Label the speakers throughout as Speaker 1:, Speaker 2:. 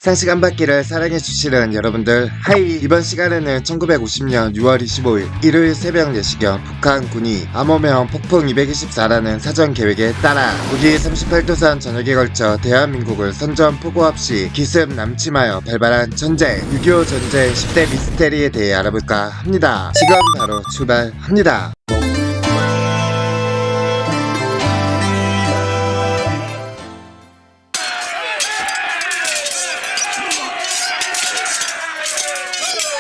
Speaker 1: 상식 한 바퀴를 사랑해주시는 여러분들, 하이! 이번 시간에는 1950년 6월 25일 일요일 새벽 4시경 북한군이 암호명 폭풍 224라는 사전 계획에 따라 무기 38도선 전역에 걸쳐 대한민국을 선전포고 없이 기습 남침하여 발발한 전쟁, 6.25 전쟁 10대 미스테리에 대해 알아볼까 합니다. 지금 바로 출발합니다.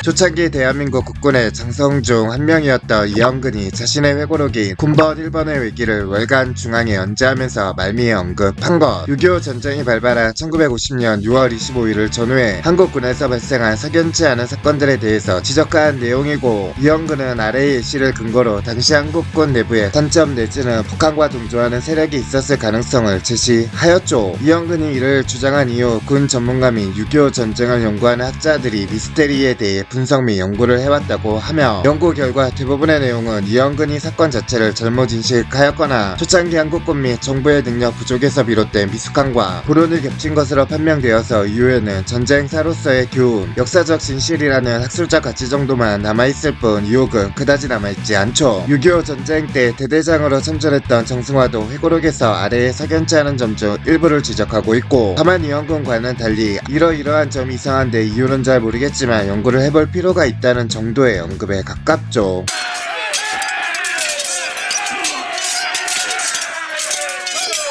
Speaker 1: 초창기 대한민국 국군의 장성 중 한 명이었던 이영근이 자신의 회고록인 군번 1번의 위기를 월간 중앙에 연재하면서 말미에 언급한 것. 6.25 전쟁이 발발한 1950년 6월 25일을 전후해 한국군에서 발생한 석연치 않은 사건들에 대해서 지적한 내용이고, 이영근은 아래의 예시를 근거로 당시 한국군 내부에 단점 내지는 북한과 동조하는 세력이 있었을 가능성을 제시하였죠. 이영근이 이를 주장한 이후 군 전문가 및 6.25 전쟁을 연구하는 학자들이 미스테리에 대해 분석 및 연구를 해왔다고 하며, 연구 결과 대부분의 내용은 이영근이 사건 자체를 잘못 인식하였거나 초창기 한국군 및 정부의 능력 부족에서 비롯된 미숙함과 불운이 겹친 것으로 판명되어서 이후에는 전쟁사로서의 교훈, 역사적 진실이라는 학술적 가치 정도만 남아있을 뿐 유혹은 그다지 남아있지 않죠. 6.25 전쟁 때 대대장으로 참전했던 정승화도 회고록에서 아래의 석연치 않은 점 중 일부를 지적하고 있고, 다만 이영근과는 달리 이러이러한 점이 이상한데 이유는 잘 모르겠지만 연구를 해볼 필요가 있다는 정도의 언급에 가깝죠.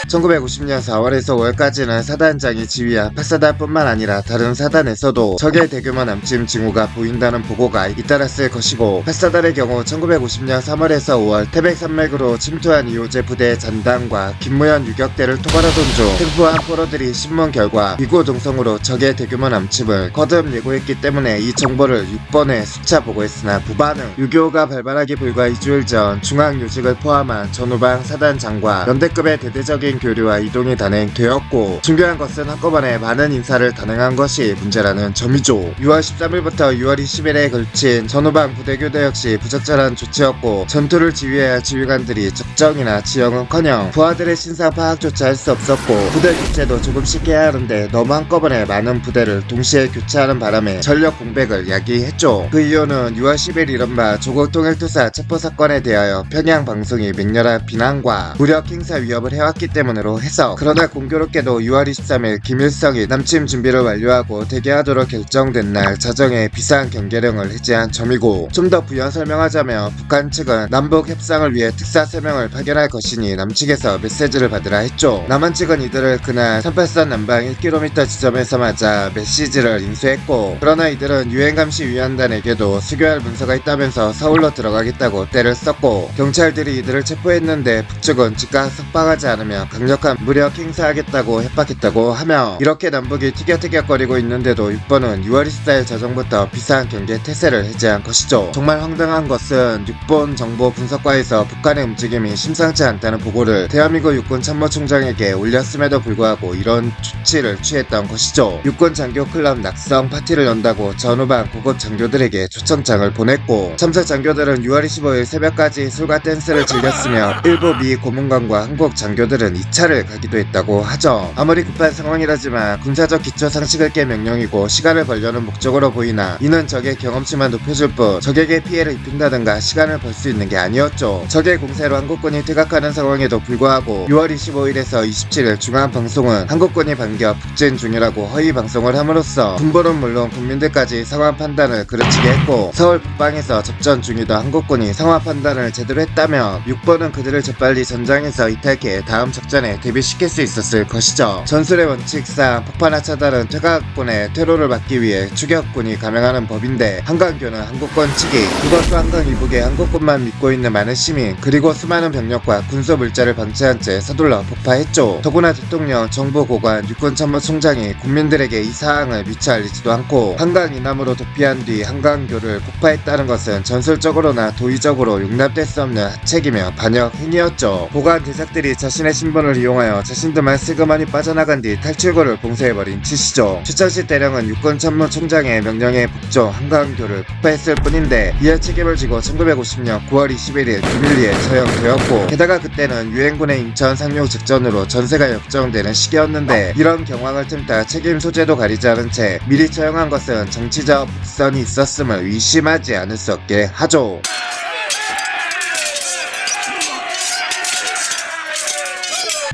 Speaker 1: 1950년 4월에서 5월까지는 사단장이 지휘한 8사단뿐만 아니라 다른 사단에서도 적의 대규모 남침 징후가 보인다는 보고가 잇따랐을 것이고, 8사단의 경우 1950년 3월에서 5월 태백산맥으로 침투한 이호제 부대의 잔당과 김무현 유격대를 토벌하던 중 생포한 포로들이 신문 결과 위구 동성으로 적의 대규모 남침을 거듭 예고했기 때문에 이 정보를 6번에 수차 보고했으나 부반응. 6.25가 발발하기 불과 2주일 전 중앙요직을 포함한 전후방 사단장과 연대급의 대대적인 교류와 이동이 단행되었고, 중요한 것은 한꺼번에 많은 인사를 단행한 것이 문제라는 점이죠. 6월 13일부터 6월 20일에 걸친 전후방 부대교대 역시 부적절한 조치였고, 전투를 지휘해야 할 지휘관들이 적정이나 지형은커녕 부하들의 신상 파악조차 할 수 없었고, 부대 교체도 조금씩 해야 하는데 너무 한꺼번에 많은 부대를 동시에 교체하는 바람에 전력 공백을 야기했죠. 그 이유는 6월 10일 이른바 조국 통일투사 체포사건에 대하여 평양 방송이 맹렬한 비난과 무력 행사 위협을 해왔기 때문으로 해서, 그러나 공교롭게도 6월 23일 김일성이 남침 준비를 완료하고 대기하도록 결정된 날 자정에 비상 경계령을 해제한 점이고, 좀 더 부연 설명하자면 북한 측은 남북 협상을 위해 특사 3명을 파견할 것이니 남측에서 메시지를 받으라 했죠. 남한 측은 이들을 그날 38선 남방 1km 지점에서 맞아 메시지를 인수했고, 그러나 이들은 유엔감시위원단에게도 수교할 문서가 있다면서 서울로 들어가겠다고 떼를 썼고, 경찰들이 이들을 체포했는데 북측은 즉각 석방하지 않으며 강력한 무력 행사하겠다고 협박했다고 하며, 이렇게 남북이 티격태격거리고 있는데도 6번은 6월 24일 저정부터 비상경계 태세를 해제한 것이죠. 정말 황당한 것은 6번 정보 분석과에서 북한의 움직임이 심상치 않다는 보고를 대한민국 육군 참모총장에게 올렸음에도 불구하고 이런 조치를 취했던 것이죠. 육군 장교 클럽 낙성 파티를 연다고 전후방 고급 장교들에게 초청장을 보냈고, 참석 장교들은 6월 25일 새벽까지 술과 댄스를 즐겼으며 일부 미 고문관과 한국 장교들은 2차를 가기도 했다고 하죠. 아무리 급한 상황이라지만 군사적 기초 상식을 깰 명령이고 시간을 벌려는 목적으로 보이나, 이는 적의 경험치만 높여줄 뿐 적에게 피해를 입힌다든가 시간을 벌 수 있는 게 아니었죠. 적의 공세로 한국군이 퇴각하는 상황에도 불구하고 6월 25일에서 27일 중앙방송은 한국군이 반격 북진 중이라고 허위 방송을 함으로써 군보는 물론 국민들까지 상황 판단을 그르치게 했고, 서울 북방에서 접전 중이던 한국군이 상황 판단을 제대로 했다면 6번은 그들을 재빨리 전장에서 이탈케 다음 작전에 대비시킬 수 있었을 것이죠. 전술의 원칙상 폭파나 차단은 퇴각군의 퇴로를 막기 위해 추격군이 감행하는 법인데, 한강교는 한국군 측이 그것도 한강 이북에 한국군만 믿고 있는 많은 시민 그리고 수많은 병력과 군소 물자를 방치한 채 서둘러 폭파했죠. 더구나 대통령, 정부 고관, 육군 참모총장이 국민들에게 이 사항을 미처 알리지도 않고 한강 이남으로 도피한 뒤 한강교를 폭파했다는 것은 전술적으로나 도의적으로 용납될 수 없는 하책이며 반역 행위였죠. 고관 대작들이 자신의 신분 3번을 이용하여 자신들만 슬그머니 빠져나간 뒤 탈출구를 봉쇄해버린 치시죠. 최철식 대령은 육군 참모총장의 명령에 복종 한강교를 폭파했을 뿐인데 이에 책임을 지고 1950년 9월 21일 비밀리에 처형되었고, 게다가 그때는 유엔군의 인천 상륙 직전으로 전세가 역정되는 시기였는데 이런 경황을 틈타 책임 소재도 가리지 않은 채 미리 처형한 것은 정치적 복선이 있었음을 의심하지 않을 수 없게 하죠.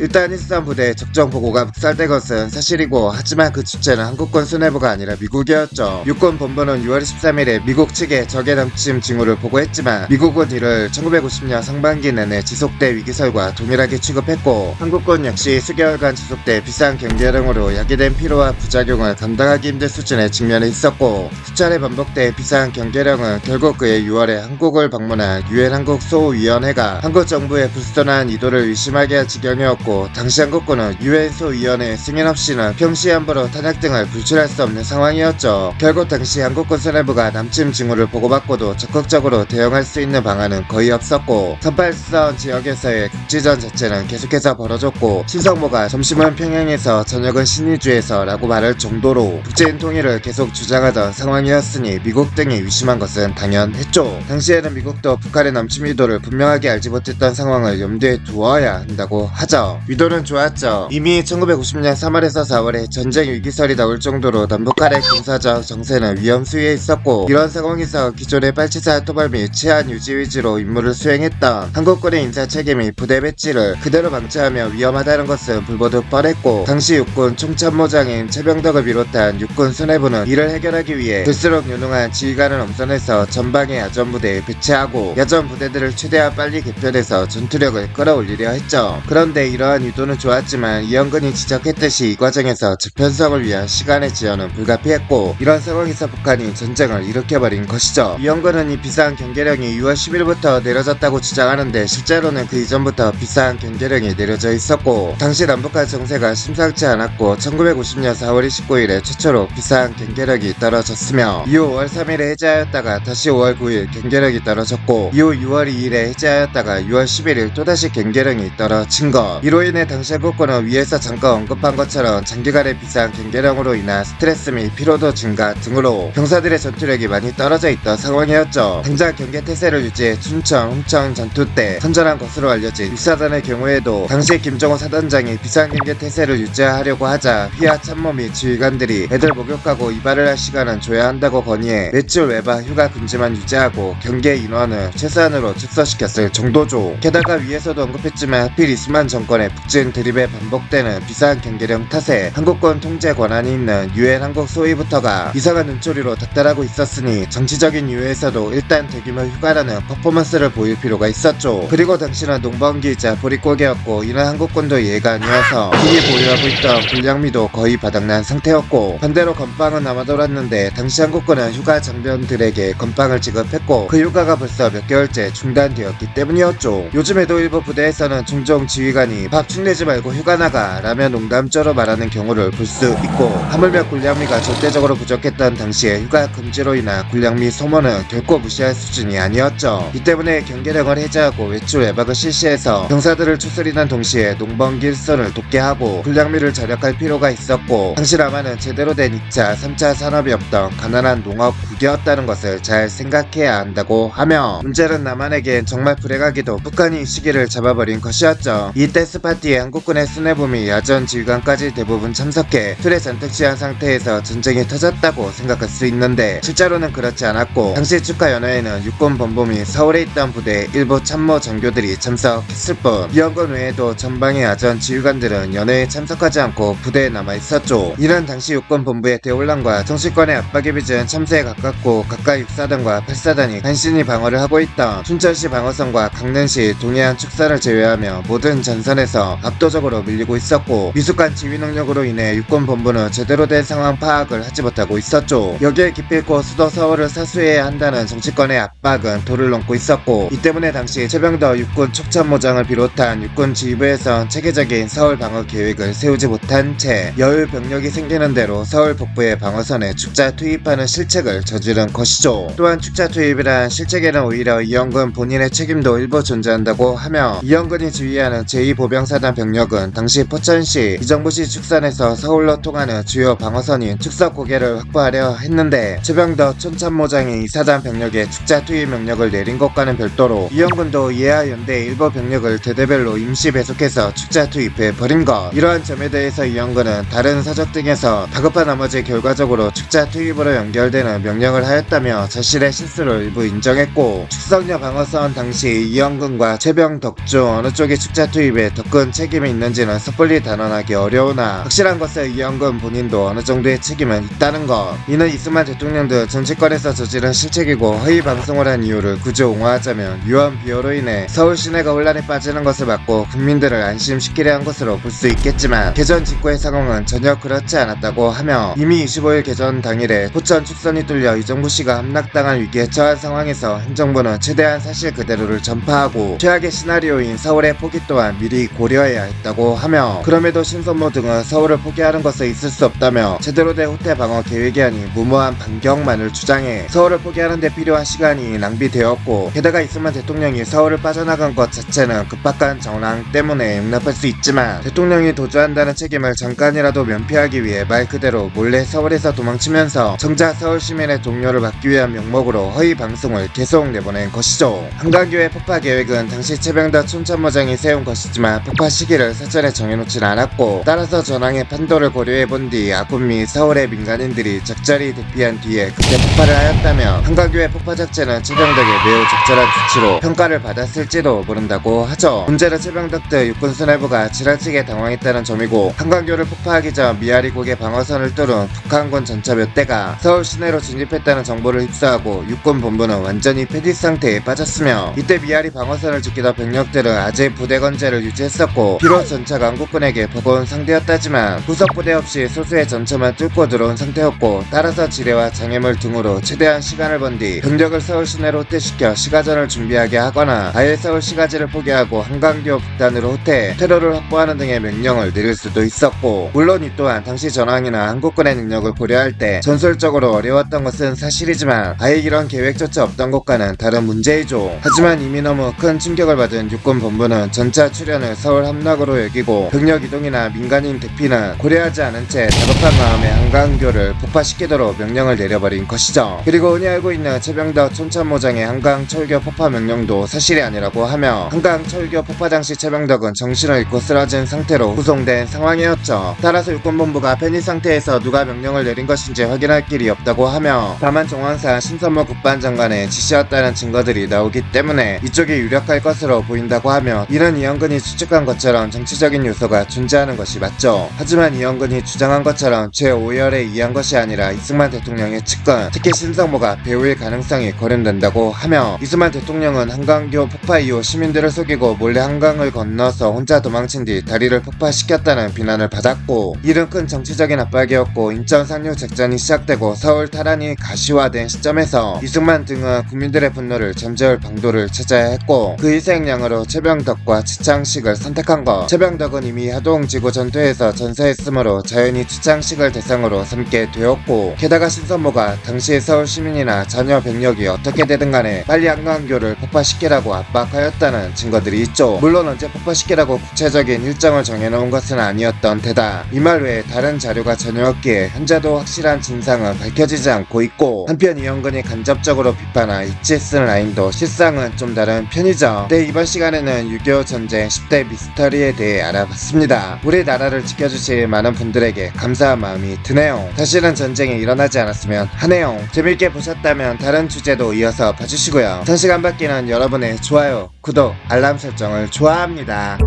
Speaker 1: 일단 13부대 적정 보고가 묵살된 것은 사실이고, 하지만 그 주체는 한국군 수뇌부가 아니라 미국이었죠. 육군 본부는 6월 13일에 미국 측에 적의 남침 징후를 보고했지만 미국은 이를 1950년 상반기 내내 지속될 위기설과 동일하게 취급했고, 한국군 역시 수개월간 지속될 비상 경계령으로 야기된 피로와 부작용을 감당하기 힘든 수준에 직면해 있었고, 수차례 반복된 비상 경계령은 결국 그해 6월에 한국을 방문한 유엔 한국 소위원회가 한국 정부의 불순한 의도를 의심하게 할 지경이었고, 당시 한국군은 유엔 소위원회 승인 없이는 평시함부로 탄약 등을 불출할 수 없는 상황이었죠. 결국 당시 한국군 수뇌부가 남침 징후를 보고받고도 적극적으로 대응할 수 있는 방안은 거의 없었고, 38선 지역에서의 국지전 자체는 계속해서 벌어졌고, 신성모가 점심은 평양에서 저녁은 신의주에서 라고 말할 정도로 국제인 통일을 계속 주장하던 상황이었으니 미국 등이 의심한 것은 당연했죠. 당시에는 미국도 북한의 남침 의도를 분명하게 알지 못했던 상황을 염두에 두어야 한다고 하죠. 위도는 좋았죠. 이미 1950년 3월에서 4월에 전쟁 위기설이 나올 정도로 남북 간의 군사적 정세는 위험 수위에 있었고, 이런 상황에서 기존의 빨치산 토벌 및 치안 유지 위주로 임무를 수행했던 한국군의 인사 책임이 부대 배치를 그대로 방치하며 위험하다는 것은 불보듯 뻔했고, 당시 육군 총참모장인 최병덕을 비롯한 육군 수뇌부는 이를 해결하기 위해 될수록 유능한 지휘관을 엄선해서 전방에 야전 부대에 배치하고 야전 부대들을 최대한 빨리 개편해서 전투력을 끌어올리려 했죠. 그런데 이러한 의도는 좋았지만 이영근이 지적했듯이 이 과정에서 재편성을 위한 시간의 지연은 불가피했고, 이런 상황에서 북한이 전쟁을 일으켜버린 것이죠. 이영근은 이 비상 경계령이 6월 10일부터 내려졌다고 주장하는데 실제로는 그 이전부터 비상 경계령이 내려져 있었고, 당시 남북한 정세가 심상치 않았고 1950년 4월 29일에 최초로 비상 경계령이 떨어졌으며, 이후 5월 3일에 해제하였다가 다시 5월 9일 경계령이 떨어졌고, 이후 6월 2일에 해제하였다가 6월 11일 또다시 경계령이 떨어진 것. 이로 인해 당시 한국군은 위에서 잠깐 언급한 것처럼 장기간의 비상 경계령으로 인한 스트레스 및 피로도 증가 등으로 병사들의 전투력이 많이 떨어져 있던 상황이었죠. 당장 경계 태세를 유지해 춘천, 홍천 전투 때 선전한 것으로 알려진 육사단의 경우에도 당시 김정호 사단장이 비상 경계 태세를 유지하려고 하자 휘하 참모 및 지휘관들이 애들 목욕하고 이발을 할 시간은 줘야 한다고 건의해 맷줄 외박 휴가 금지만 유지하고 경계 인원을 최소한으로 축소시켰을 정도죠. 게다가 위에서도 언급했지만 하필 이스만 정권의 북진 드립에 반복되는 비상 경계령 탓에 한국군 통제 권한이 있는 유엔 한국 소위부터가 이상한 눈초리로 닥달하고 있었으니 정치적인 이유에서도 일단 대규모 휴가라는 퍼포먼스를 보일 필요가 있었죠. 그리고 당시는 농번기이자 보릿고개였고, 이는 한국군도 이해가 아니어서 이미 보유하고 있던 군량미도 거의 바닥난 상태였고, 반대로 건빵은 남아돌았는데 당시 한국군은 휴가 장병들에게 건빵을 지급했고 그 휴가가 벌써 몇 개월째 중단되었기 때문이었죠. 요즘에도 일부 부대에서는 종종 지휘관이 밥 축내지 말고 휴가 나가 라며 농담조로 말하는 경우를 볼 수 있고, 하물며 군량미가 절대적으로 부족했던 당시에 휴가 금지로 인한 군량미 소모는 결코 무시할 수준이 아니었죠. 이 때문에 경계령을 해제하고 외출 외박을 실시해서 병사들을 추스리는 동시에 농번기 일선을 돕게 하고 군량미를 절약할 필요가 있었고, 당시 남한은 제대로 된 2차, 3차 산업이 없던 가난한 농업국이었다는 것을 잘 생각해야 한다고 하며, 문제는 남한에겐 정말 불행하게도 북한이 이 시기를 잡아버린 것이었죠. 이 댄스 파티에 한국군의 수뇌부 및 야전 지휘관까지 대부분 참석해 틀에 잔뜩 취한 상태에서 전쟁이 터졌다고 생각할 수 있는데 실제로는 그렇지 않았고, 당시 축하연회에는 육군 본부 및 서울에 있던 부대의 일부 참모 장교들이 참석했을 뿐 이영건 외에도 전방의 야전 지휘관들은 연회에 참석하지 않고 부대에 남아있었죠. 이는 당시 육군 본부의 대혼란과 정치권의 압박에 빚은 참새에 가깝고 가까이 6사단과 8사단이 간신히 방어를 하고 있던 춘천시 방어선과 강릉시 동해안 축사를 제외하며 모든 전선에서 압도적으로 밀리고 있었고, 미숙한 지휘 능력으로 인해 육군 본부는 제대로 된 상황 파악을 하지 못하고 있었죠. 여기에 기필코 수도 서울을 사수해야 한다는 정치권의 압박은 도를 넘고 있었고, 이 때문에 당시 최병덕 육군 촉참모장을 비롯한 육군 지휘부에선 체계적인 서울 방어 계획을 세우지 못한 채 여유 병력이 생기는 대로 서울 북부의 방어선에 축자 투입하는 실책을 저지른 것이죠. 또한 축자 투입이란 실책에는 오히려 이영근 본인의 책임도 일부 존재한다고 하며, 이영근이 지휘하는 제2보병 보병사단 병력은 당시 포천시, 이정부시 축선에서 서울로 통하는 주요 방어선인 축서고개를 확보하려 했는데 최병덕 촌참모장이 이 사단 병력에 축자 투입 명령을 내린 것과는 별도로 이영군도 이해와 연대 일부 병력을 대대별로 임시 배속해서 축자 투입해 버린 것. 이러한 점에 대해서 이영군은 다른 서적 등에서 다급한 나머지 결과적으로 축자 투입으로 연결되는 명령을 하였다며 자신의 실수를 일부 인정했고, 축성여 방어선 당시 이영군과 최병덕 중 어느 쪽이 축자 투입에 더 큰 책임이 있는지는 섣불리 단언하기 어려우나 확실한 것은 이영군 본인도 어느 정도의 책임은 있다는 것. 이는 이승만 대통령 등 정치권에서 저지른 실책이고 허위 방송을 한 이유를 구조 옹호하자면 유언 비어로 인해 서울 시내가 혼란에 빠지는 것을 막고 국민들을 안심시키려 한 것으로 볼 수 있겠지만 개전 직후의 상황은 전혀 그렇지 않았다고 하며, 이미 25일 개전 당일에 포천 축선이 뚫려 이정부시가 함락당한 위기에 처한 상황에서 행정부는 최대한 사실 그대로를 전파하고 최악의 시나리오인 서울의 포기 또한 미리 고려해야 했다고 하며, 그럼에도 신선모 등은 서울을 포기하는 것은 있을 수 없다며 제대로 된 후퇴 방어 계획이 아닌 무모한 반격만을 주장해 서울을 포기하는 데 필요한 시간이 낭비되었고, 게다가 이승만 대통령이 서울을 빠져나간 것 자체는 급박한 전황 때문에 용납할 수 있지만 대통령이 도주한다는 책임을 잠깐이라도 면피하기 위해 말 그대로 몰래 서울에서 도망치면서 정작 서울 시민의 동료를 막기 위한 명목으로 허위 방송을 계속 내보낸 것이죠. 한강교의 폭파 계획은 당시 최병덕 촌참모장이 세운 것이지만 폭파 시기를 사전에 정해놓진 않았고, 따라서 전황의 판도를 고려해본 뒤 아군 및 서울의 민간인들이 적절히 대피한 뒤에 그때 폭파를 하였다면 한강교의 폭파 작전은 최병덕의 매우 적절한 조치로 평가를 받았을지도 모른다고 하죠. 문제는 최병덕 등 육군 수뇌부가 지나치게 당황했다는 점이고, 한강교를 폭파하기 전 미아리 고개 방어선을 뚫은 북한군 전차 몇 대가 서울 시내로 진입했다는 정보를 휩싸하고 육군 본부는 완전히 패닉 상태에 빠졌으며, 이때 미아리 방어선을 지키던 병력들은 아직 부대 건재를 유지했었고, 비록 전차가 한국군에게 버거운 상대였다지만 후속 부대 없이 소수의 전차만 뚫고 들어온 상태였고, 따라서 지뢰와 장애물 등으로 최대한 시간을 번 뒤 병력을 서울 시내로 후퇴시켜 시가전을 준비하게 하거나 아예 서울 시가지를 포기하고 한강교 북단으로 후퇴, 퇴로를 확보하는 등의 명령을 내릴 수도 있었고, 물론 이 또한 당시 전황이나 한국군의 능력을 고려할 때 전술적으로 어려웠던 것은 사실이지만 아예 이런 계획조차 없던 것과는 다른 문제이죠. 하지만 이미 너무 큰 충격을 받은 육군 본부는 전차 출현을 서울 함락으로 여기고 병력 이동이나 민간인 대피는 고려하지 않은 채 다급한 마음에 한강교를 폭파시키도록 명령을 내려버린 것이죠. 그리고 흔히 알고 있는 최병덕 촌참모장의 한강 철교 폭파 명령도 사실이 아니라고 하며, 한강 철교 폭파 당시 최병덕은 정신을 잃고 쓰러진 상태로 구송된 상황이었죠. 따라서 육군본부가 패닉 상태에서 누가 명령을 내린 것인지 확인할 길이 없다고 하며, 다만 정황상 신선모 국방장관의 지시였다는 증거들이 나오기 때문에 이쪽이 유력할 것으로 보인다고 하며, 이는 이영근이 추측한 것처럼 정치적인 요소가 존재하는 것이 맞죠. 하지만 이영근이 주장한 것처럼 제5열에 의한 것이 아니라 이승만 대통령의 측근, 특히 신성모가 배우일 가능성이 거론된다고 하며, 이승만 대통령은 한강교 폭파 이후 시민들을 속이고 몰래 한강을 건너서 혼자 도망친 뒤 다리를 폭파시켰다는 비난을 받았고, 이는 큰 정치적인 압박이었고, 인천 상륙 작전이 시작되고 서울 탈환이 가시화된 시점에서 이승만 등은 국민들의 분노를 잠재울 방도를 찾아야 했고, 그 희생양으로 최병덕과 최창식을 선택한 것. 최병덕은 이미 하동지구 전투에서 전사했으므로 자연히 최창식을 대상으로 삼게 되었고, 게다가 신선모가 당시 서울 시민이나 자녀 병력이 어떻게 되든 간에 빨리 한강교를 폭파시키라고 압박하였다는 증거들이 있죠. 물론 언제 폭파시키라고 구체적인 일정을 정해놓은 것은 아니었던 데다 이 말 외에 다른 자료가 전혀 없기에 현재도 확실한 진상은 밝혀지지 않고 있고, 한편 이영근이 간접적으로 비판한 이치스 라인도 실상은 좀 다른 편이죠. 네, 이번 시간에는 6.25 전쟁 10대 미스터리에 대해 알아봤습니다. 우리나라를 지켜주실 많은 분들에게 감사한 마음이 드네요. 다시는 전쟁이 일어나지 않았으면 하네요. 재밌게 보셨다면 다른 주제도 이어서 봐주시고요. 1시간 받기는 여러분의 좋아요, 구독, 알람 설정을 좋아합니다.